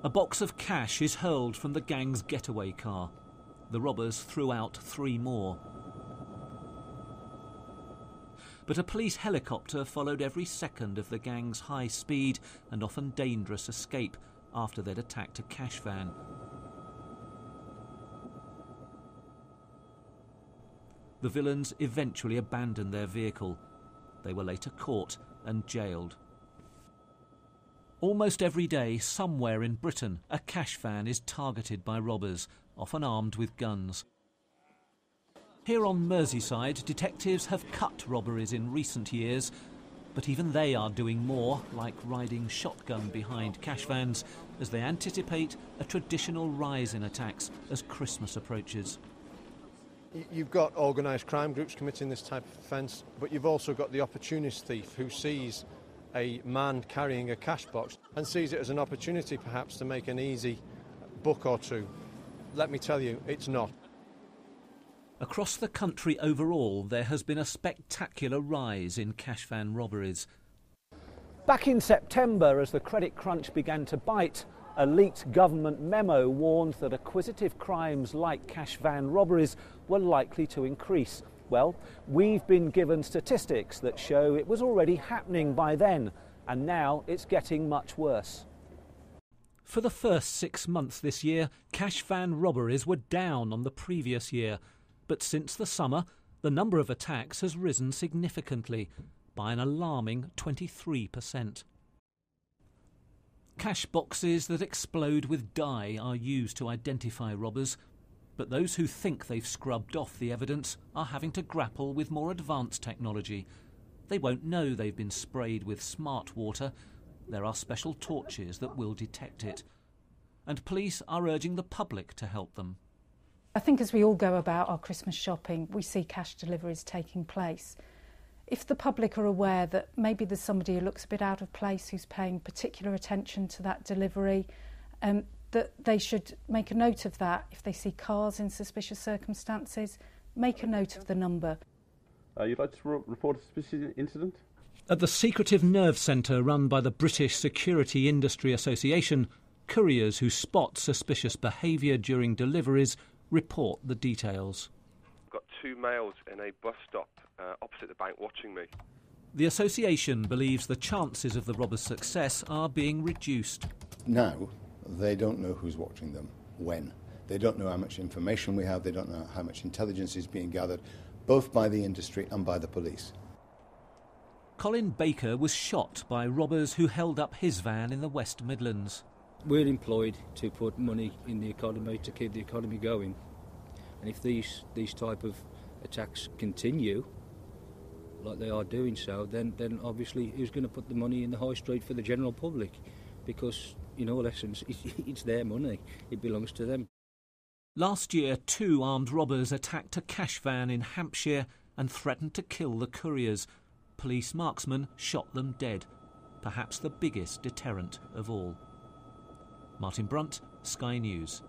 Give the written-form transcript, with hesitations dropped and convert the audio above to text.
A box of cash is hurled from the gang's getaway car. The robbers threw out 3 more. But a police helicopter followed every second of the gang's high speed and often dangerous escape after they'd attacked a cash van. The villains eventually abandoned their vehicle. They were later caught and jailed. Almost every day, somewhere in Britain, a cash van is targeted by robbers, often armed with guns. Here on Merseyside, detectives have cut robberies in recent years, but even they are doing more, like riding shotgun behind cash vans, as they anticipate a traditional rise in attacks as Christmas approaches. You've got organised crime groups committing this type of offence, but you've also got the opportunist thief who sees a man carrying a cash box and sees it as an opportunity perhaps to make an easy buck or two. Let me tell you, it's not. Across the country overall, there has been a spectacular rise in cash van robberies. Back in September, as the credit crunch began to bite, a leaked government memo warned that acquisitive crimes like cash van robberies were likely to increase. Well, we've been given statistics that show it was already happening by then, and now it's getting much worse. For the first 6 months this year, cash van robberies were down on the previous year. But since the summer, the number of attacks has risen significantly, by an alarming 23%. Cash boxes that explode with dye are used to identify robbers, but those who think they've scrubbed off the evidence are having to grapple with more advanced technology. They won't know they've been sprayed with smart water. There are special torches that will detect it. And police are urging the public to help them. I think as we all go about our Christmas shopping, we see cash deliveries taking place. If the public are aware that maybe there's somebody who looks a bit out of place, who's paying particular attention to that delivery, that they should make a note of that. If they see cars in suspicious circumstances, make a note of the number. You'd like to report a suspicious incident? At the secretive nerve centre run by the British Security Industry Association, couriers who spot suspicious behaviour during deliveries report the details. I've got 2 males in a bus stop opposite the bank watching me. The association believes the chances of the robbers' success are being reduced. Now, they don't know who's watching them, when. They don't know how much information we have, they don't know how much intelligence is being gathered, both by the industry and by the police. Colin Baker was shot by robbers who held up his van in the West Midlands. We're employed to put money in the economy to keep the economy going, and if these type of attacks continue like they are doing so, then obviously who's going to put the money in the high street for the general public? Because in all essence it's their money, it belongs to them. Last year, 2 armed robbers attacked a cash van in Hampshire and threatened to kill the couriers. Police marksmen shot them dead, perhaps the biggest deterrent of all. Martin Brunt, Sky News.